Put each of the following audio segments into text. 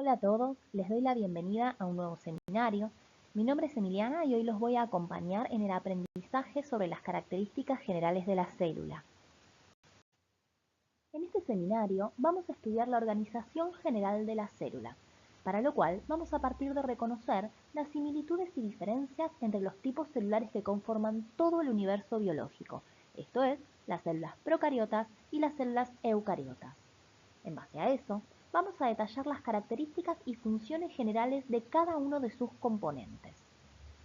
Hola a todos, les doy la bienvenida a un nuevo seminario. Mi nombre es Emiliana y hoy los voy a acompañar en el aprendizaje sobre las características generales de la célula. En este seminario vamos a estudiar la organización general de la célula, para lo cual vamos a partir de reconocer las similitudes y diferencias entre los tipos celulares que conforman todo el universo biológico, esto es, las células procariotas y las células eucariotas. En base a eso, vamos a detallar las características y funciones generales de cada uno de sus componentes.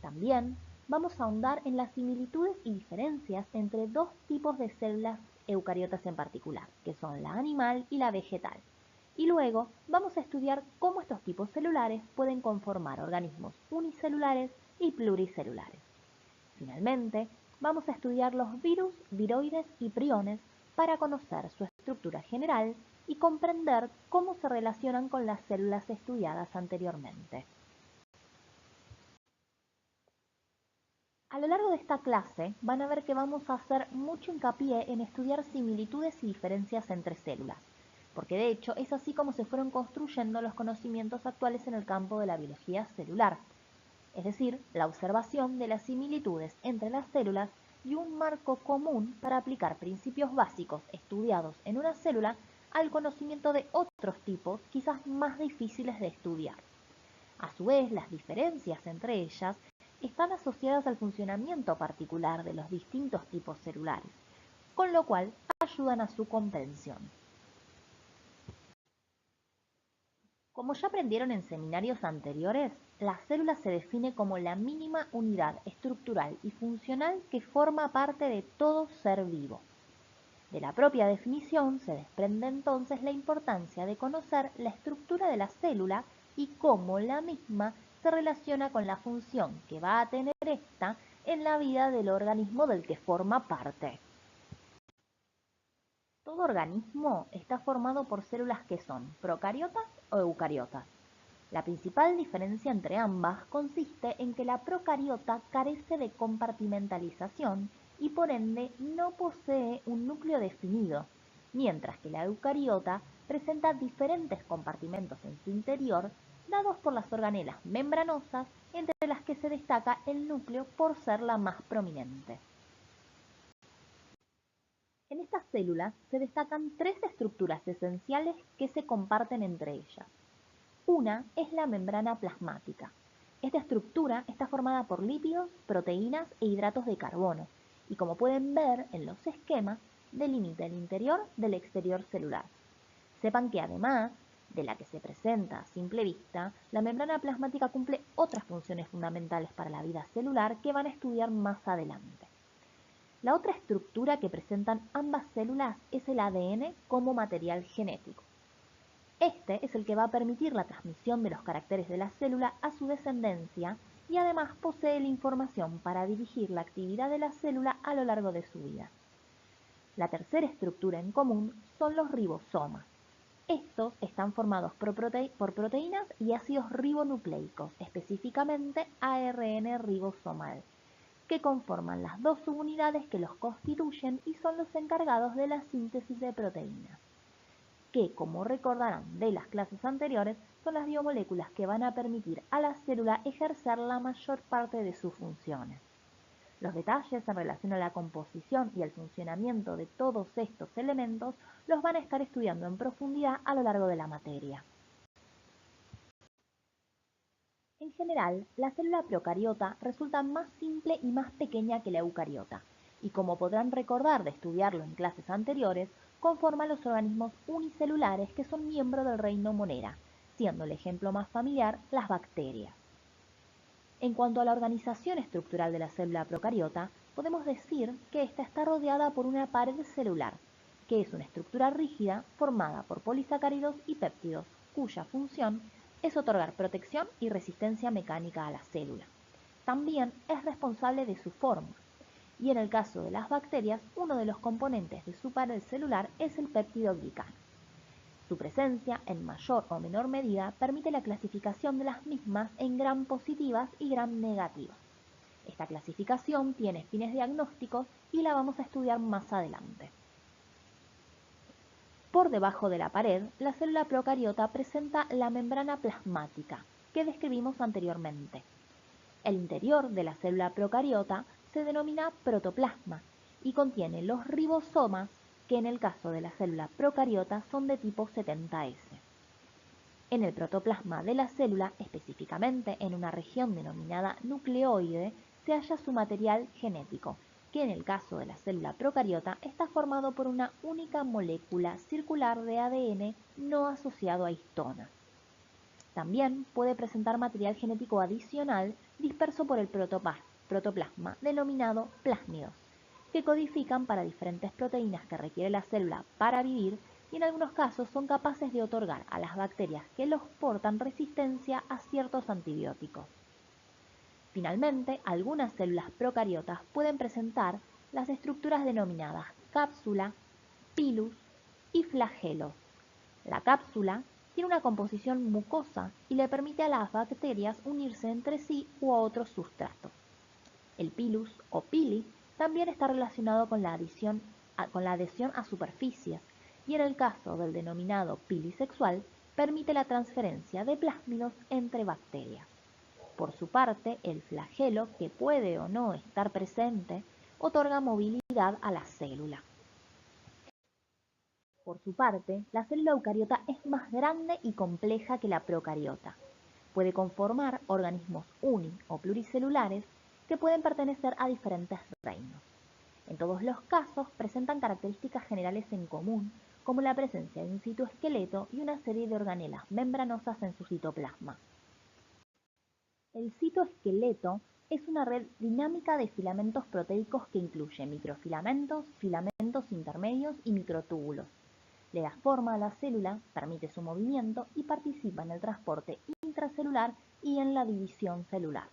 También vamos a ahondar en las similitudes y diferencias entre dos tipos de células eucariotas en particular, que son la animal y la vegetal. Y luego vamos a estudiar cómo estos tipos celulares pueden conformar organismos unicelulares y pluricelulares. Finalmente, vamos a estudiar los virus, viroides y priones para conocer su estructura general y comprender cómo se relacionan con las células estudiadas anteriormente. A lo largo de esta clase van a ver que vamos a hacer mucho hincapié en estudiar similitudes y diferencias entre células, porque de hecho es así como se fueron construyendo los conocimientos actuales en el campo de la biología celular, es decir, la observación de las similitudes entre las células y un marco común para aplicar principios básicos estudiados en una célula al conocimiento de otros tipos quizás más difíciles de estudiar. A su vez, las diferencias entre ellas están asociadas al funcionamiento particular de los distintos tipos celulares, con lo cual ayudan a su comprensión. Como ya aprendieron en seminarios anteriores, la célula se define como la mínima unidad estructural y funcional que forma parte de todo ser vivo. De la propia definición se desprende entonces la importancia de conocer la estructura de la célula y cómo la misma se relaciona con la función que va a tener ésta en la vida del organismo del que forma parte. Todo organismo está formado por células que son procariotas o eucariotas. La principal diferencia entre ambas consiste en que la procariota carece de compartimentalización y por ende no posee un núcleo definido, mientras que la eucariota presenta diferentes compartimentos en su interior dados por las organelas membranosas, entre las que se destaca el núcleo por ser la más prominente. En estas células se destacan tres estructuras esenciales que se comparten entre ellas. Una es la membrana plasmática. Esta estructura está formada por lípidos, proteínas e hidratos de carbono, y como pueden ver en los esquemas, delimita el interior del exterior celular. Sepan que además de la que se presenta a simple vista, la membrana plasmática cumple otras funciones fundamentales para la vida celular que van a estudiar más adelante. La otra estructura que presentan ambas células es el ADN como material genético. Este es el que va a permitir la transmisión de los caracteres de la célula a su descendencia y además posee la información para dirigir la actividad de la célula a lo largo de su vida. La tercera estructura en común son los ribosomas. Estos están formados por proteínas y ácidos ribonucleicos, específicamente ARN ribosomal, que conforman las dos subunidades que los constituyen y son los encargados de la síntesis de proteínas, que, como recordarán de las clases anteriores, son las biomoléculas que van a permitir a la célula ejercer la mayor parte de sus funciones. Los detalles en relación a la composición y el funcionamiento de todos estos elementos los van a estar estudiando en profundidad a lo largo de la materia. En general, la célula procariota resulta más simple y más pequeña que la eucariota, y como podrán recordar de estudiarlo en clases anteriores, conforma los organismos unicelulares que son miembros del reino Monera, siendo el ejemplo más familiar las bacterias. En cuanto a la organización estructural de la célula procariota, podemos decir que ésta está rodeada por una pared celular, que es una estructura rígida formada por polisacáridos y péptidos, cuya función es otorgar protección y resistencia mecánica a la célula. También es responsable de su forma, y en el caso de las bacterias, uno de los componentes de su pared celular es el péptido glicano. Su presencia, en mayor o menor medida, permite la clasificación de las mismas en gram positivas y gram negativas. Esta clasificación tiene fines diagnósticos y la vamos a estudiar más adelante. Por debajo de la pared, la célula procariota presenta la membrana plasmática, que describimos anteriormente. El interior de la célula procariota se denomina protoplasma y contiene los ribosomas, que en el caso de la célula procariota son de tipo 70S. En el protoplasma de la célula, específicamente en una región denominada nucleoide, se halla su material genético, que en el caso de la célula procariota está formado por una única molécula circular de ADN no asociado a histonas. También puede presentar material genético adicional disperso por el protoplasma, denominado plásmidos, que codifican para diferentes proteínas que requiere la célula para vivir y en algunos casos son capaces de otorgar a las bacterias que los portan resistencia a ciertos antibióticos. Finalmente, algunas células procariotas pueden presentar las estructuras denominadas cápsula, pilus y flagelos. La cápsula tiene una composición mucosa y le permite a las bacterias unirse entre sí u a otros sustratos. El pilus o pili también está relacionado con la adhesión a superficies y en el caso del denominado pili sexual permite la transferencia de plásmidos entre bacterias. Por su parte, el flagelo, que puede o no estar presente, otorga movilidad a la célula. Por su parte, la célula eucariota es más grande y compleja que la procariota. Puede conformar organismos uni- o pluricelulares que pueden pertenecer a diferentes reinos. En todos los casos presentan características generales en común, como la presencia de un citoesqueleto y una serie de organelas membranosas en su citoplasma. El citoesqueleto es una red dinámica de filamentos proteicos que incluye microfilamentos, filamentos intermedios y microtúbulos. Le da forma a la célula, permite su movimiento y participa en el transporte intracelular y en la división celular.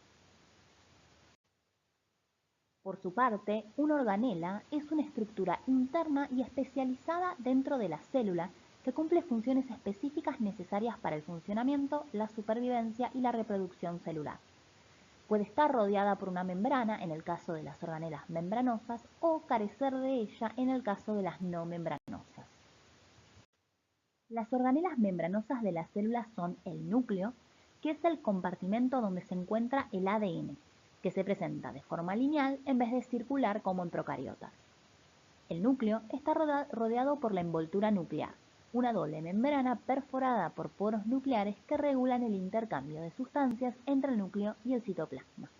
Por su parte, una organela es una estructura interna y especializada dentro de la célula que cumple funciones específicas necesarias para el funcionamiento, la supervivencia y la reproducción celular. Puede estar rodeada por una membrana en el caso de las organelas membranosas o carecer de ella en el caso de las no membranosas. Las organelas membranosas de las células son el núcleo, que es el compartimento donde se encuentra el ADN, que se presenta de forma lineal en vez de circular como en procariotas. El núcleo está rodeado por la envoltura nuclear, una doble membrana perforada por poros nucleares que regulan el intercambio de sustancias entre el núcleo y el citoplasma.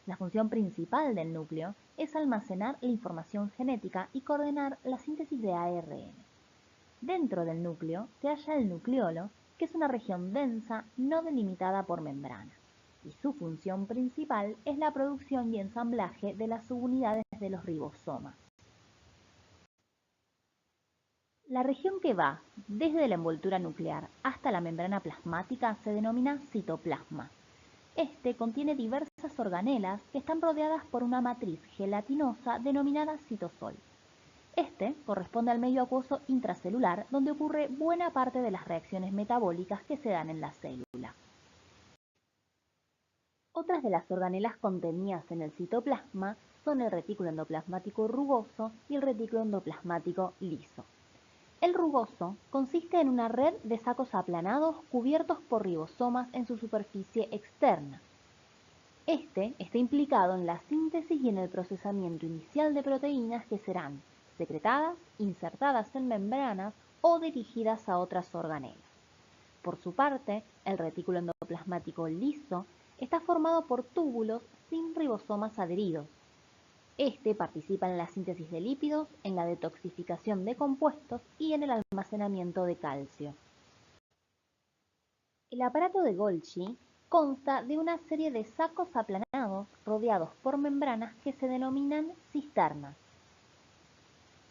La función principal del núcleo es almacenar la información genética y coordinar la síntesis de ARN. Dentro del núcleo se halla el nucleolo, que es una región densa no delimitada por membrana, y su función principal es la producción y ensamblaje de las subunidades de los ribosomas. La región que va desde la envoltura nuclear hasta la membrana plasmática se denomina citoplasma. Este contiene diversas organelas que están rodeadas por una matriz gelatinosa denominada citosol. Este corresponde al medio acuoso intracelular, donde ocurre buena parte de las reacciones metabólicas que se dan en la célula. Otras de las organelas contenidas en el citoplasma son el retículo endoplasmático rugoso y el retículo endoplasmático liso. El rugoso consiste en una red de sacos aplanados cubiertos por ribosomas en su superficie externa. Este está implicado en la síntesis y en el procesamiento inicial de proteínas que serán secretadas, insertadas en membranas o dirigidas a otras organelas. Por su parte, el retículo endoplasmático liso está formado por túbulos sin ribosomas adheridos. Este participa en la síntesis de lípidos, en la detoxificación de compuestos y en el almacenamiento de calcio. El aparato de Golgi consta de una serie de sacos aplanados rodeados por membranas que se denominan cisternas.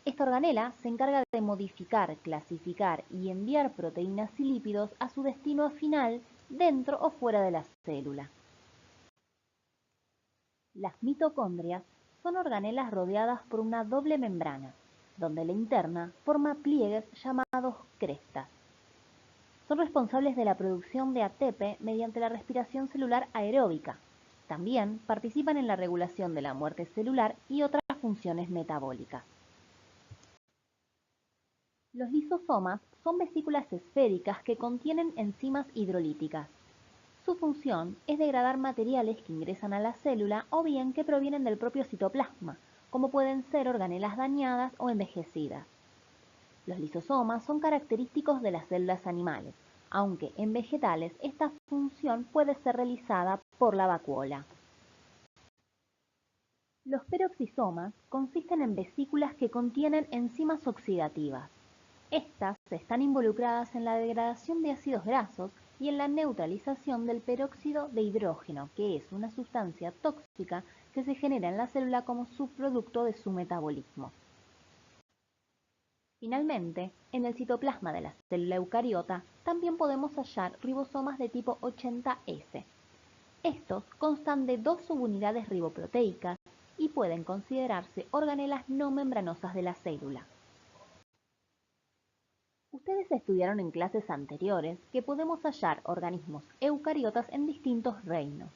Esta organela se encarga de modificar, clasificar y enviar proteínas y lípidos a su destino final dentro o fuera de la célula. Las mitocondrias son organelas rodeadas por una doble membrana, donde la interna forma pliegues llamados crestas. Son responsables de la producción de ATP mediante la respiración celular aeróbica. También participan en la regulación de la muerte celular y otras funciones metabólicas. Los lisosomas son vesículas esféricas que contienen enzimas hidrolíticas. Su función es degradar materiales que ingresan a la célula o bien que provienen del propio citoplasma, como pueden ser organelas dañadas o envejecidas. Los lisosomas son característicos de las células animales, aunque en vegetales esta función puede ser realizada por la vacuola. Los peroxisomas consisten en vesículas que contienen enzimas oxidativas. Estas están involucradas en la degradación de ácidos grasos y en la neutralización del peróxido de hidrógeno, que es una sustancia tóxica que se genera en la célula como subproducto de su metabolismo. Finalmente, en el citoplasma de la célula eucariota también podemos hallar ribosomas de tipo 80S. Estos constan de dos subunidades riboproteicas y pueden considerarse organelas no membranosas de la célula. Ustedes estudiaron en clases anteriores que podemos hallar organismos eucariotas en distintos reinos.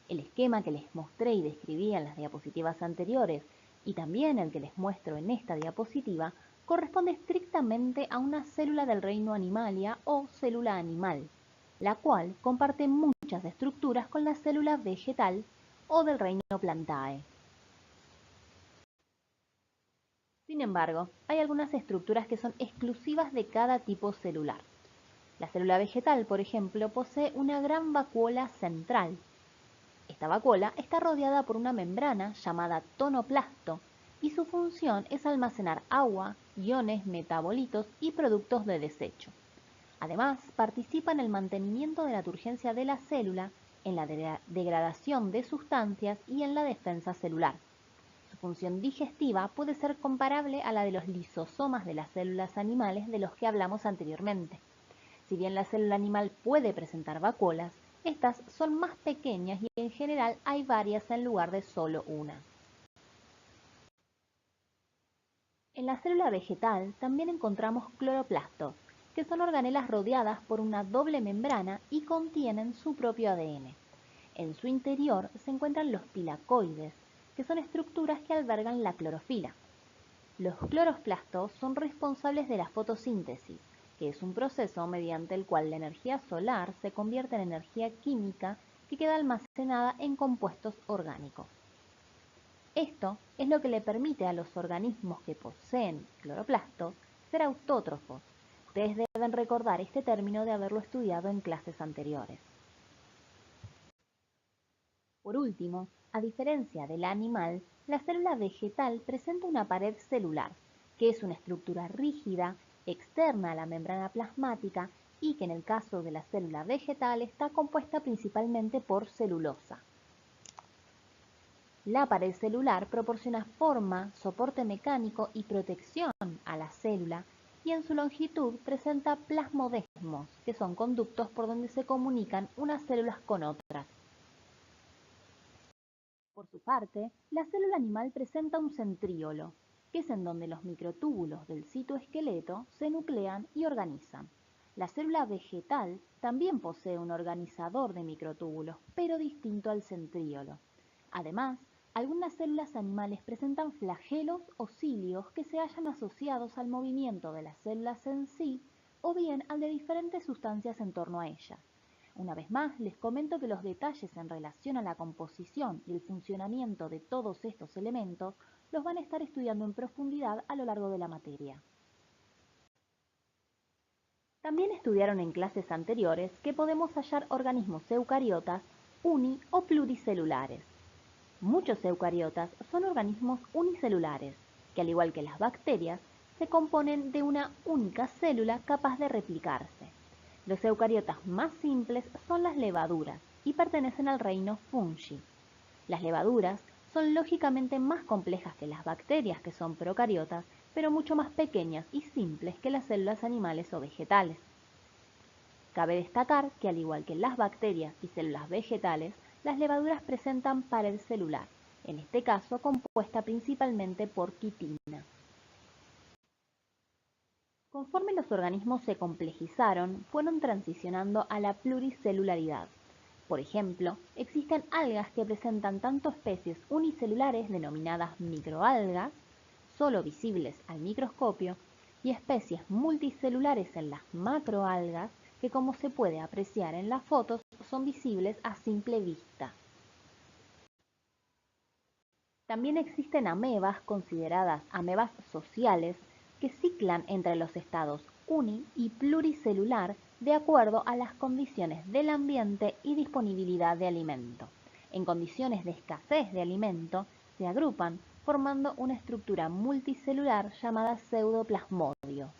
El esquema que les mostré y describí en las diapositivas anteriores y también el que les muestro en esta diapositiva corresponde estrictamente a una célula del reino Animalia o célula animal, la cual comparte muchas estructuras con la célula vegetal o del reino Plantae. Sin embargo, hay algunas estructuras que son exclusivas de cada tipo celular. La célula vegetal, por ejemplo, posee una gran vacuola central. Esta vacuola está rodeada por una membrana llamada tonoplasto y su función es almacenar agua, iones, metabolitos y productos de desecho. Además, participa en el mantenimiento de la turgencia de la célula, en la degradación de sustancias y en la defensa celular. Su función digestiva puede ser comparable a la de los lisosomas de las células animales de los que hablamos anteriormente. Si bien la célula animal puede presentar vacuolas, estas son más pequeñas y en general hay varias en lugar de solo una. En la célula vegetal también encontramos cloroplastos, que son organelas rodeadas por una doble membrana y contienen su propio ADN. En su interior se encuentran los pilacoides, que son estructuras que albergan la clorofila. Los cloroplastos son responsables de la fotosíntesis, que es un proceso mediante el cual la energía solar se convierte en energía química que queda almacenada en compuestos orgánicos. Esto es lo que le permite a los organismos que poseen cloroplastos ser autótrofos. Ustedes deben recordar este término de haberlo estudiado en clases anteriores. Por último, a diferencia del animal, la célula vegetal presenta una pared celular, que es una estructura rígida, externa a la membrana plasmática y que en el caso de la célula vegetal está compuesta principalmente por celulosa. La pared celular proporciona forma, soporte mecánico y protección a la célula y en su longitud presenta plasmodesmos, que son conductos por donde se comunican unas células con otras. Por su parte, la célula animal presenta un centríolo, que es en donde los microtúbulos del citoesqueleto se nuclean y organizan. La célula vegetal también posee un organizador de microtúbulos, pero distinto al centríolo. Además, algunas células animales presentan flagelos o cilios que se hallan asociados al movimiento de las células en sí o bien al de diferentes sustancias en torno a ellas. Una vez más, les comento que los detalles en relación a la composición y el funcionamiento de todos estos elementos los van a estar estudiando en profundidad a lo largo de la materia. También estudiaron en clases anteriores que podemos hallar organismos eucariotas uni- o pluricelulares. Muchos eucariotas son organismos unicelulares, que al igual que las bacterias, se componen de una única célula capaz de replicarse. Los eucariotas más simples son las levaduras y pertenecen al reino Fungi. Las levaduras son lógicamente más complejas que las bacterias, que son procariotas, pero mucho más pequeñas y simples que las células animales o vegetales. Cabe destacar que al igual que las bacterias y células vegetales, las levaduras presentan pared celular, en este caso compuesta principalmente por quitina. Conforme los organismos se complejizaron, fueron transicionando a la pluricelularidad. Por ejemplo, existen algas que presentan tanto especies unicelulares denominadas microalgas, solo visibles al microscopio, y especies multicelulares en las macroalgas que, como se puede apreciar en las fotos, son visibles a simple vista. También existen amebas consideradas amebas sociales que ciclan entre los estados uni y pluricelular de acuerdo a las condiciones del ambiente y disponibilidad de alimento. En condiciones de escasez de alimento se agrupan formando una estructura multicelular llamada pseudoplasmodio.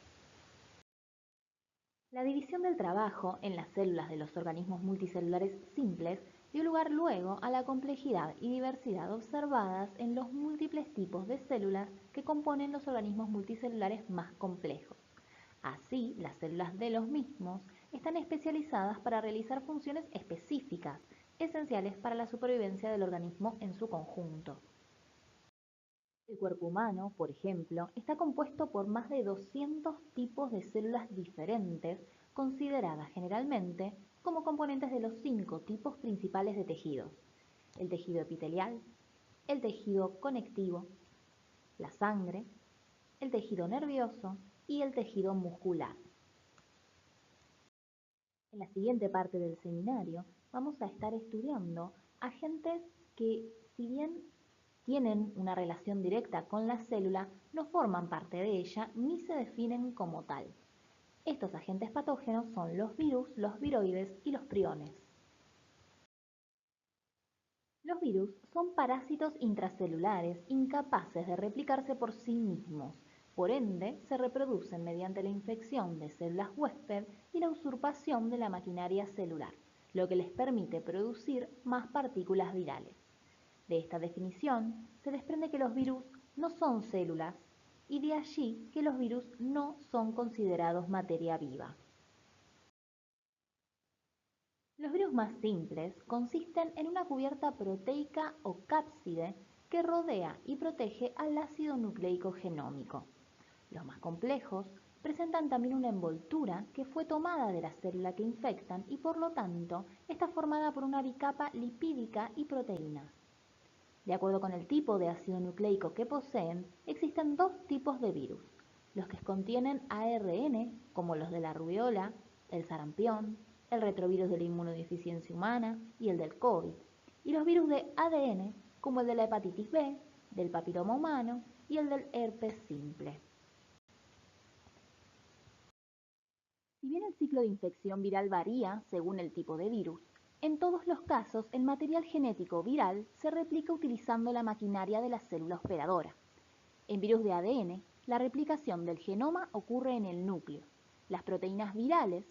La división del trabajo en las células de los organismos multicelulares simples dio lugar luego a la complejidad y diversidad observadas en los múltiples tipos de células que componen los organismos multicelulares más complejos. Así, las células de los mismos están especializadas para realizar funciones específicas, esenciales para la supervivencia del organismo en su conjunto. El cuerpo humano, por ejemplo, está compuesto por más de 200 tipos de células diferentes, consideradas generalmente como componentes de los 5 tipos principales de tejidos: el tejido epitelial, el tejido conectivo, la sangre, el tejido nervioso y el tejido muscular. En la siguiente parte del seminario vamos a estar estudiando agentes que, si bien tienen una relación directa con la célula, no forman parte de ella ni se definen como tal. Estos agentes patógenos son los virus, los viroides y los priones. Los virus son parásitos intracelulares incapaces de replicarse por sí mismos. Por ende, se reproducen mediante la infección de células huésped y la usurpación de la maquinaria celular, lo que les permite producir más partículas virales. De esta definición se desprende que los virus no son células y de allí que los virus no son considerados materia viva. Los virus más simples consisten en una cubierta proteica o cápside que rodea y protege al ácido nucleico genómico. Los más complejos presentan también una envoltura que fue tomada de la célula que infectan y por lo tanto está formada por una bicapa lipídica y proteínas. De acuerdo con el tipo de ácido nucleico que poseen, existen dos tipos de virus: los que contienen ARN, como los de la rubiola, el sarampión, el retrovirus de la inmunodeficiencia humana y el del COVID, y los virus de ADN, como el de la hepatitis B, del papiloma humano y el del herpes simple. Si bien el ciclo de infección viral varía según el tipo de virus, en todos los casos el material genético viral se replica utilizando la maquinaria de la célula hospedadora. En virus de ADN, la replicación del genoma ocurre en el núcleo. Las proteínas virales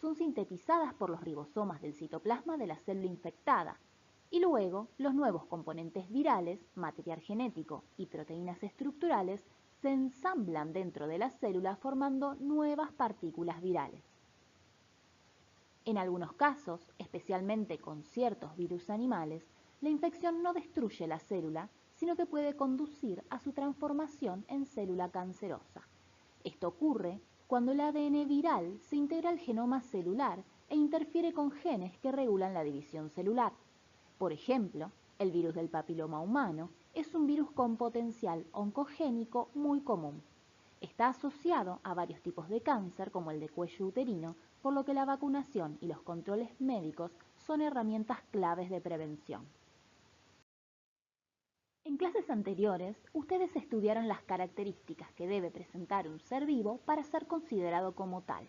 son sintetizadas por los ribosomas del citoplasma de la célula infectada, y luego los nuevos componentes virales, material genético y proteínas estructurales se ensamblan dentro de la célula formando nuevas partículas virales. En algunos casos, especialmente con ciertos virus animales, la infección no destruye la célula, sino que puede conducir a su transformación en célula cancerosa. Esto ocurre cuando el ADN viral se integra al genoma celular e interfiere con genes que regulan la división celular. Por ejemplo, el virus del papiloma humano es un virus con potencial oncogénico muy común. Está asociado a varios tipos de cáncer, como el de cuello uterino, por lo que la vacunación y los controles médicos son herramientas claves de prevención. En clases anteriores, ustedes estudiaron las características que debe presentar un ser vivo para ser considerado como tal.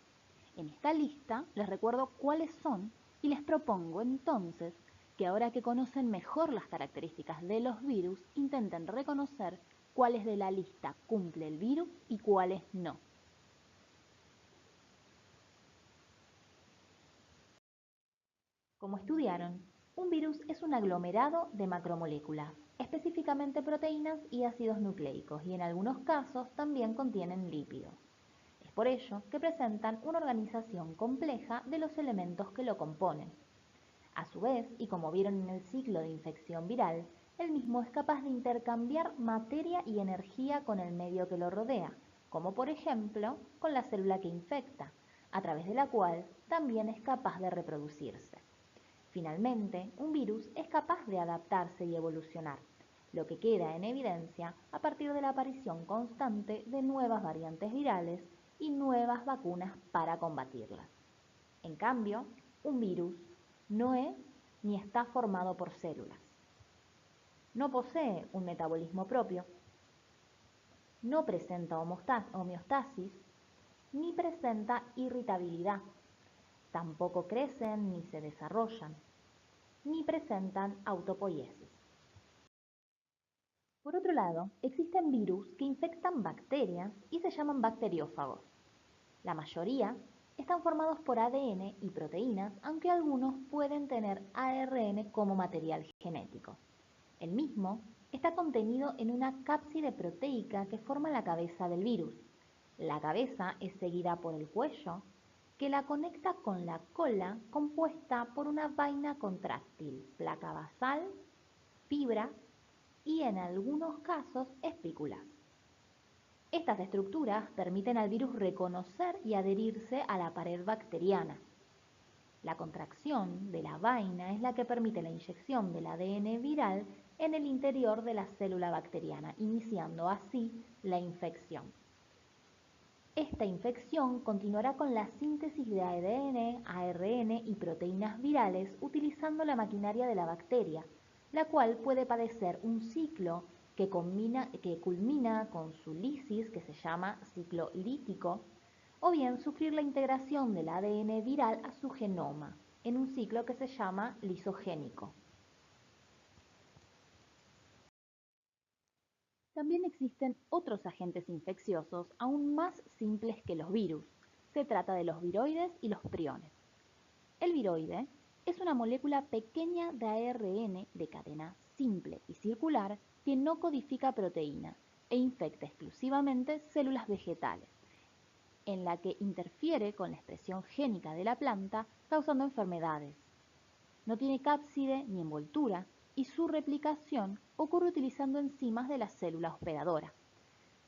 En esta lista les recuerdo cuáles son y les propongo entonces que, ahora que conocen mejor las características de los virus, intenten reconocer cuáles de la lista cumple el virus y cuáles no. Como estudiaron, un virus es un aglomerado de macromoléculas, específicamente proteínas y ácidos nucleicos, y en algunos casos también contienen lípidos. Es por ello que presentan una organización compleja de los elementos que lo componen. A su vez, y como vieron en el ciclo de infección viral, el mismo es capaz de intercambiar materia y energía con el medio que lo rodea, como por ejemplo con la célula que infecta, a través de la cual también es capaz de reproducirse. Finalmente, un virus es capaz de adaptarse y evolucionar. lo que queda en evidencia a partir de la aparición constante de nuevas variantes virales y nuevas vacunas para combatirlas. En cambio, un virus no es ni está formado por células. No posee un metabolismo propio, no presenta homeostasis, ni presenta irritabilidad. Tampoco crecen ni se desarrollan, ni presentan autopoiesis. Por otro lado, existen virus que infectan bacterias y se llaman bacteriófagos. La mayoría están formados por ADN y proteínas, aunque algunos pueden tener ARN como material genético. El mismo está contenido en una cápside proteica que forma la cabeza del virus. La cabeza es seguida por el cuello, que la conecta con la cola compuesta por una vaina contráctil, placa basal, fibra y en algunos casos espículas. Estas estructuras permiten al virus reconocer y adherirse a la pared bacteriana. La contracción de la vaina es la que permite la inyección del ADN viral en el interior de la célula bacteriana, iniciando así la infección. Esta infección continuará con la síntesis de ADN, ARN y proteínas virales utilizando la maquinaria de la bacteria, la cual puede padecer un ciclo que culmina con su lisis, que se llama ciclo lítico, o bien sufrir la integración del ADN viral a su genoma, en un ciclo que se llama lisogénico. También existen otros agentes infecciosos aún más simples que los virus. Se trata de los viroides y los priones. El viroide es una molécula pequeña de ARN de cadena simple y circular que no codifica proteínas e infecta exclusivamente células vegetales, en la que interfiere con la expresión génica de la planta, causando enfermedades. No tiene cápside ni envoltura y su replicación ocurre utilizando enzimas de la célula hospedadora.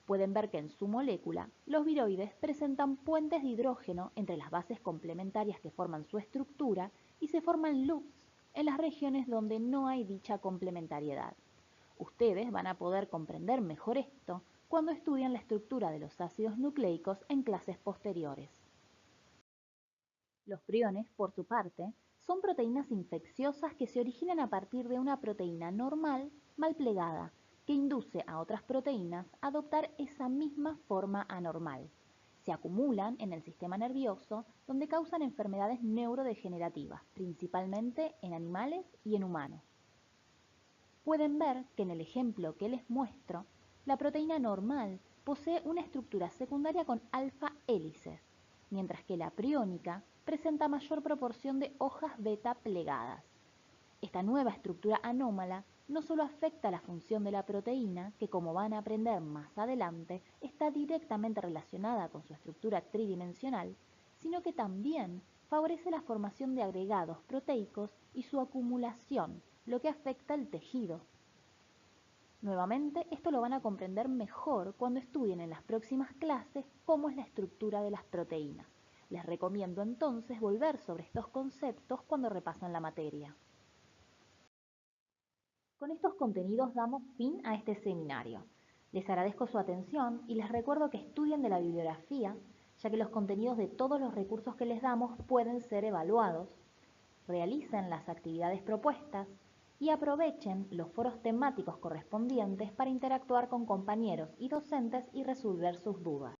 Pueden ver que en su molécula los viroides presentan puentes de hidrógeno entre las bases complementarias que forman su estructura y se forman loops en las regiones donde no hay dicha complementariedad. Ustedes van a poder comprender mejor esto cuando estudian la estructura de los ácidos nucleicos en clases posteriores. Los priones, por su parte, son proteínas infecciosas que se originan a partir de una proteína normal mal plegada, que induce a otras proteínas a adoptar esa misma forma anormal. Se acumulan en el sistema nervioso, donde causan enfermedades neurodegenerativas, principalmente en animales y en humanos. Pueden ver que en el ejemplo que les muestro, la proteína normal posee una estructura secundaria con alfa hélices, mientras que la priónica presenta mayor proporción de hojas beta plegadas. Esta nueva estructura anómala no solo afecta la función de la proteína, que como van a aprender más adelante, está directamente relacionada con su estructura tridimensional, sino que también favorece la formación de agregados proteicos y su acumulación, lo que afecta el tejido. Nuevamente, esto lo van a comprender mejor cuando estudien en las próximas clases cómo es la estructura de las proteínas. Les recomiendo entonces volver sobre estos conceptos cuando repasan la materia. Con estos contenidos damos fin a este seminario. Les agradezco su atención y les recuerdo que estudien de la bibliografía, ya que los contenidos de todos los recursos que les damos pueden ser evaluados. Realicen las actividades propuestas y aprovechen los foros temáticos correspondientes para interactuar con compañeros y docentes y resolver sus dudas.